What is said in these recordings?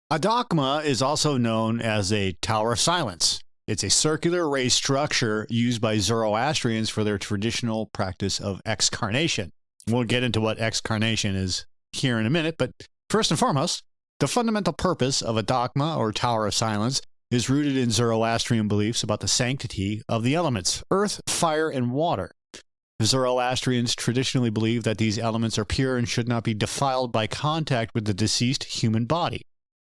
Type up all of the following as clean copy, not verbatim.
A Dakhma is also known as a Tower of Silence. It's a circular raised structure used by Zoroastrians for their traditional practice of excarnation. We'll get into what excarnation is here in a minute, but first and foremost, the fundamental purpose of a Dakhma or Tower of Silence is rooted in Zoroastrian beliefs about the sanctity of the elements, earth, fire, and water. Zoroastrians traditionally believe that these elements are pure and should not be defiled by contact with the deceased human body.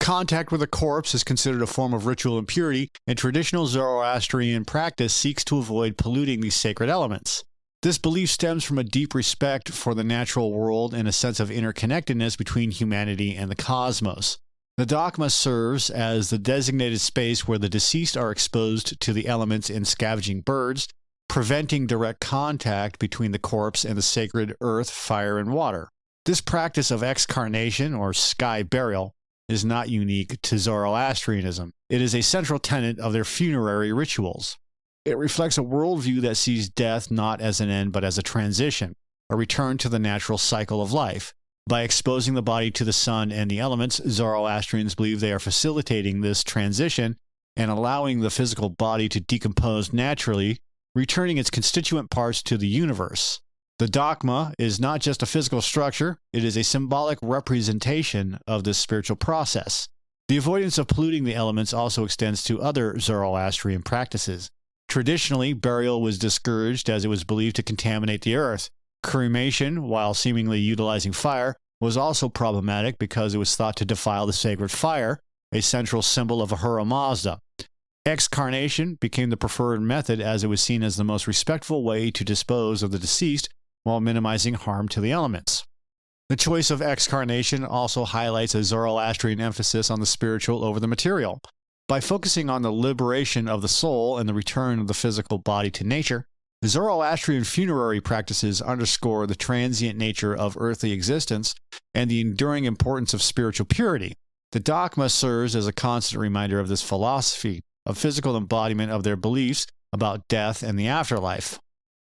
Contact with a corpse is considered a form of ritual impurity, and traditional Zoroastrian practice seeks to avoid polluting these sacred elements. This belief stems from a deep respect for the natural world and a sense of interconnectedness between humanity and the cosmos. The Dakhma serves as the designated space where the deceased are exposed to the elements in scavenging birds, preventing direct contact between the corpse and the sacred earth, fire, and water. This practice of excarnation, or sky burial, is not unique to Zoroastrianism. It is a central tenet of their funerary rituals. It reflects a worldview that sees death not as an end but as a transition, a return to the natural cycle of life. By exposing the body to the sun and the elements, Zoroastrians believe they are facilitating this transition and allowing the physical body to decompose naturally, returning its constituent parts to the universe. The Dakhma is not just a physical structure, it is a symbolic representation of this spiritual process. The avoidance of polluting the elements also extends to other Zoroastrian practices. Traditionally, burial was discouraged as it was believed to contaminate the earth. Cremation, while seemingly utilizing fire, was also problematic because it was thought to defile the sacred fire, a central symbol of Ahura Mazda. Excarnation became the preferred method as it was seen as the most respectful way to dispose of the deceased while minimizing harm to the elements. The choice of excarnation also highlights a Zoroastrian emphasis on the spiritual over the material. By focusing on the liberation of the soul and the return of the physical body to nature, Zoroastrian funerary practices underscore the transient nature of earthly existence and the enduring importance of spiritual purity. The Dakhma serves as a constant reminder of this philosophy, a physical embodiment of their beliefs about death and the afterlife.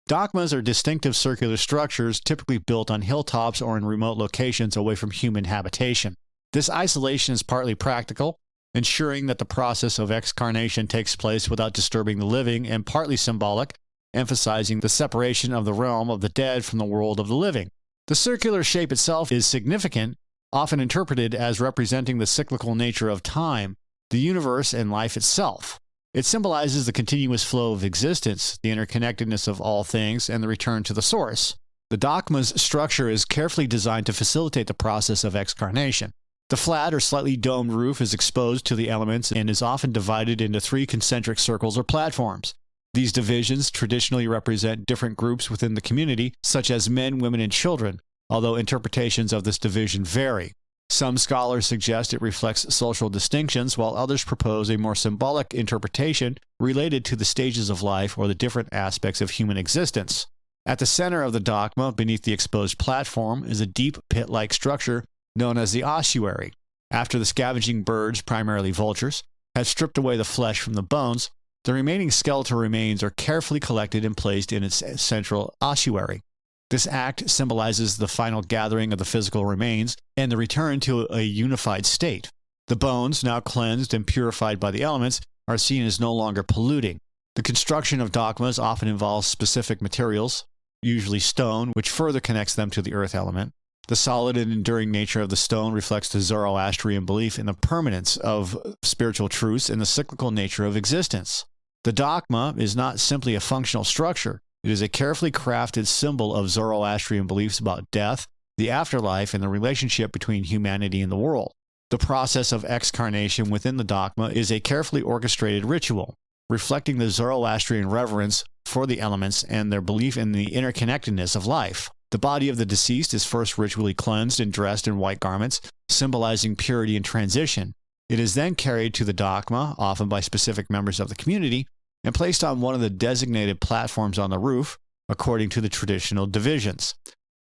Dakhmas are distinctive circular structures typically built on hilltops or in remote locations away from human habitation. This isolation is partly practical, ensuring that the process of excarnation takes place without disturbing the living, and partly symbolic, emphasizing the separation of the realm of the dead from the world of the living. The circular shape itself is significant, often interpreted as representing the cyclical nature of time, the universe, and life itself. It symbolizes the continuous flow of existence, the interconnectedness of all things, and the return to the source. The Dakhma's structure is carefully designed to facilitate the process of excarnation. The flat or slightly domed roof is exposed to the elements and is often divided into 3 concentric circles or platforms. These divisions traditionally represent different groups within the community, such as men, women, and children, although interpretations of this division vary. Some scholars suggest it reflects social distinctions, while others propose a more symbolic interpretation related to the stages of life or the different aspects of human existence. At the center of the Dakhma, beneath the exposed platform, is a deep pit-like structure known as the ossuary. After the scavenging birds, primarily vultures, have stripped away the flesh from the bones, the remaining skeletal remains are carefully collected and placed in its central ossuary. This act symbolizes the final gathering of the physical remains and the return to a unified state. The bones, now cleansed and purified by the elements, are seen as no longer polluting. The construction of Dakhmas often involves specific materials, usually stone, which further connects them to the earth element. The solid and enduring nature of the stone reflects the Zoroastrian belief in the permanence of spiritual truths and the cyclical nature of existence. The Dakhma is not simply a functional structure. It is a carefully crafted symbol of Zoroastrian beliefs about death, the afterlife, and the relationship between humanity and the world. The process of excarnation within the Dakhma is a carefully orchestrated ritual, reflecting the Zoroastrian reverence for the elements and their belief in the interconnectedness of life. The body of the deceased is first ritually cleansed and dressed in white garments, symbolizing purity and transition. It is then carried to the Dakhma, often by specific members of the community, and placed on one of the designated platforms on the roof, according to the traditional divisions.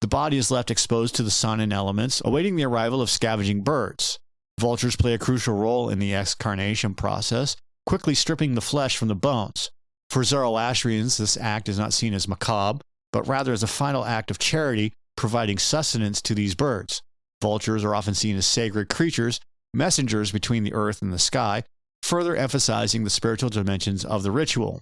The body is left exposed to the sun and elements, awaiting the arrival of scavenging birds. Vultures play a crucial role in the excarnation process, quickly stripping the flesh from the bones. For Zoroastrians, this act is not seen as macabre, but rather as a final act of charity, providing sustenance to these birds. Vultures are often seen as sacred creatures, messengers between the earth and the sky, further emphasizing the spiritual dimensions of the ritual.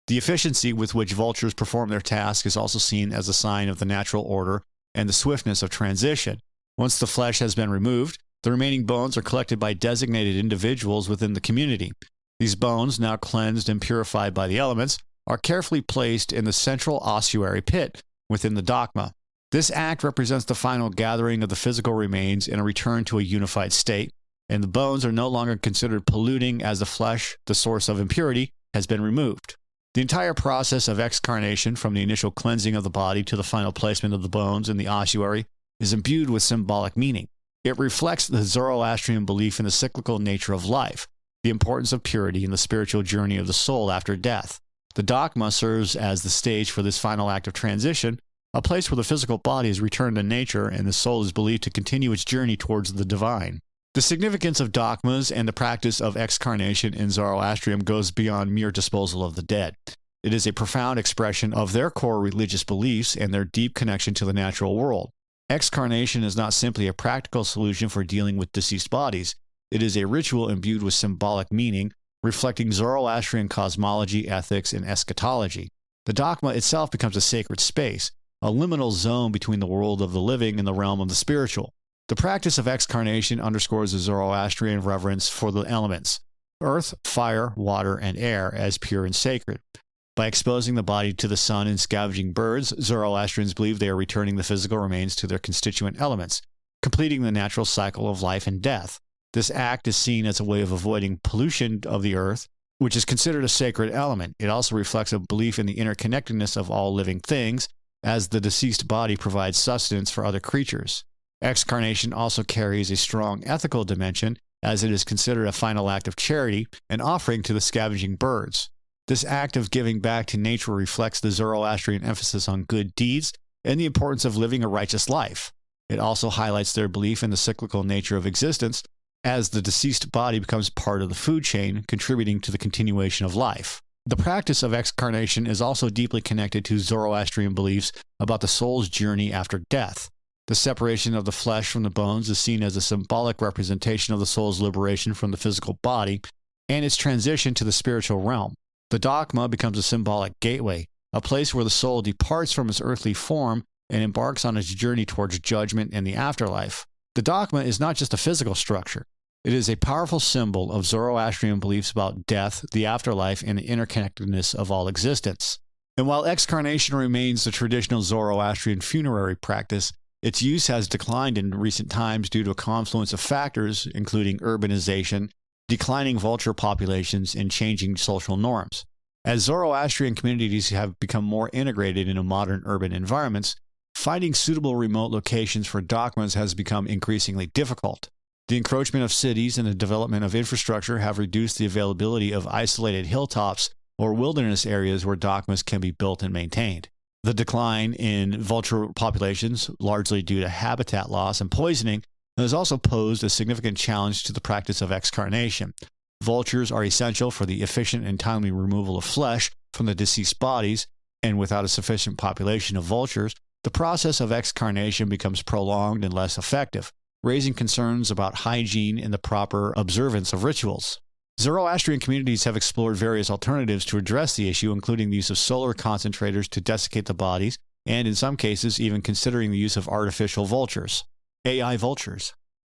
The efficiency with which vultures perform their task is also seen as a sign of the natural order and the swiftness of transition. Once the flesh has been removed, the remaining bones are collected by designated individuals within the community. These bones, now cleansed and purified by the elements, are carefully placed in the central ossuary pit within the Dakhma. This act represents the final gathering of the physical remains and a return to a unified state, and the bones are no longer considered polluting as the flesh, the source of impurity, has been removed. The entire process of excarnation, from the initial cleansing of the body to the final placement of the bones in the ossuary, is imbued with symbolic meaning. It reflects the Zoroastrian belief in the cyclical nature of life, the importance of purity, and the spiritual journey of the soul after death. The Dakhma serves as the stage for this final act of transition, a place where the physical body is returned to nature and the soul is believed to continue its journey towards the divine. The significance of Dakhmas and the practice of excarnation in Zoroastrianism goes beyond mere disposal of the dead. It is a profound expression of their core religious beliefs and their deep connection to the natural world. Excarnation is not simply a practical solution for dealing with deceased bodies. It is a ritual imbued with symbolic meaning, reflecting Zoroastrian cosmology, ethics, and eschatology. The Dakhma itself becomes a sacred space, a liminal zone between the world of the living and the realm of the spiritual. The practice of excarnation underscores the Zoroastrian reverence for the elements, earth, fire, water, and air, as pure and sacred. By exposing the body to the sun and scavenging birds, Zoroastrians believe they are returning the physical remains to their constituent elements, completing the natural cycle of life and death. This act is seen as a way of avoiding pollution of the earth, which is considered a sacred element. It also reflects a belief in the interconnectedness of all living things, as the deceased body provides sustenance for other creatures. Excarnation also carries a strong ethical dimension, as it is considered a final act of charity, an offering to the scavenging birds. This act of giving back to nature reflects the Zoroastrian emphasis on good deeds and the importance of living a righteous life. It also highlights their belief in the cyclical nature of existence, as the deceased body becomes part of the food chain, contributing to the continuation of life. The practice of excarnation is also deeply connected to Zoroastrian beliefs about the soul's journey after death. The separation of the flesh from the bones is seen as a symbolic representation of the soul's liberation from the physical body and its transition to the spiritual realm. The Dakhma becomes a symbolic gateway, a place where the soul departs from its earthly form and embarks on its journey towards judgment and the afterlife. The Dakhma is not just a physical structure. It is a powerful symbol of Zoroastrian beliefs about death, the afterlife, and the interconnectedness of all existence. And while excarnation remains the traditional Zoroastrian funerary practice, its use has declined in recent times due to a confluence of factors, including urbanization, declining vulture populations, and changing social norms. As Zoroastrian communities have become more integrated into modern urban environments, finding suitable remote locations for Dakhmas has become increasingly difficult. The encroachment of cities and the development of infrastructure have reduced the availability of isolated hilltops or wilderness areas where Dakhmas can be built and maintained. The decline in vulture populations, largely due to habitat loss and poisoning, has also posed a significant challenge to the practice of excarnation. Vultures are essential for the efficient and timely removal of flesh from the deceased bodies, and without a sufficient population of vultures, the process of excarnation becomes prolonged and less effective, raising concerns about hygiene and the proper observance of rituals. Zoroastrian communities have explored various alternatives to address the issue, including the use of solar concentrators to desiccate the bodies, and in some cases even considering the use of artificial vultures, AI vultures.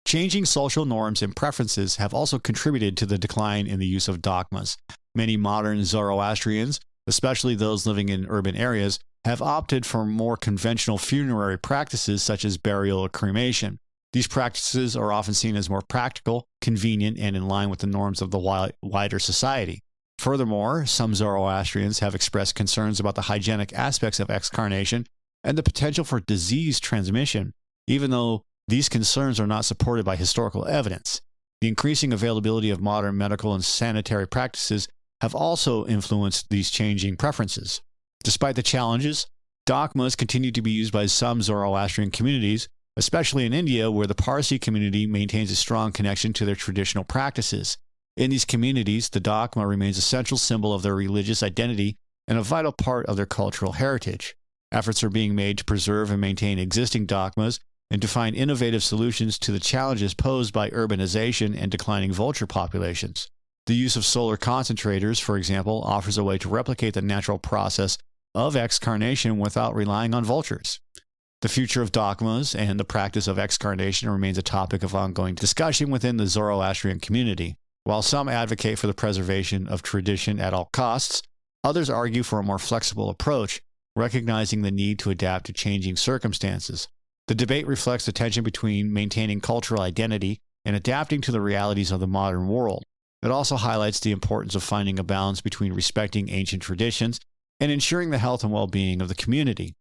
Changing social norms and preferences have also contributed to the decline in the use of Dakhmas. Many modern Zoroastrians, especially those living in urban areas, have opted for more conventional funerary practices such as burial or cremation. These practices are often seen as more practical, convenient, and in line with the norms of the wider society. Furthermore, some Zoroastrians have expressed concerns about the hygienic aspects of excarnation and the potential for disease transmission, even though these concerns are not supported by historical evidence. The increasing availability of modern medical and sanitary practices have also influenced these changing preferences. Despite the challenges, Dakhmas continue to be used by some Zoroastrian communities, especially in India, where the Parsi community maintains a strong connection to their traditional practices. In these communities, the Dakhma remains a central symbol of their religious identity and a vital part of their cultural heritage. Efforts are being made to preserve and maintain existing Dakhmas and to find innovative solutions to the challenges posed by urbanization and declining vulture populations. The use of solar concentrators, for example, offers a way to replicate the natural process of excarnation without relying on vultures. The future of Dakhmas and the practice of excarnation remains a topic of ongoing discussion within the Zoroastrian community. While some advocate for the preservation of tradition at all costs, others argue for a more flexible approach, recognizing the need to adapt to changing circumstances. The debate reflects the tension between maintaining cultural identity and adapting to the realities of the modern world. It also highlights the importance of finding a balance between respecting ancient traditions and ensuring the health and well-being of the community.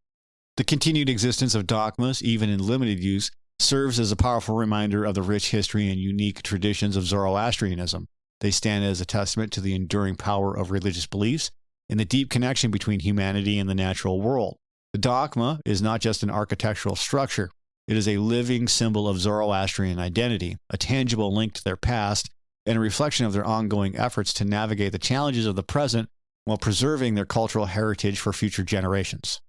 The continued existence of Dakhmas, even in limited use, serves as a powerful reminder of the rich history and unique traditions of Zoroastrianism. They stand as a testament to the enduring power of religious beliefs and the deep connection between humanity and the natural world. The Dakhma is not just an architectural structure. It is a living symbol of Zoroastrian identity, a tangible link to their past, and a reflection of their ongoing efforts to navigate the challenges of the present while preserving their cultural heritage for future generations.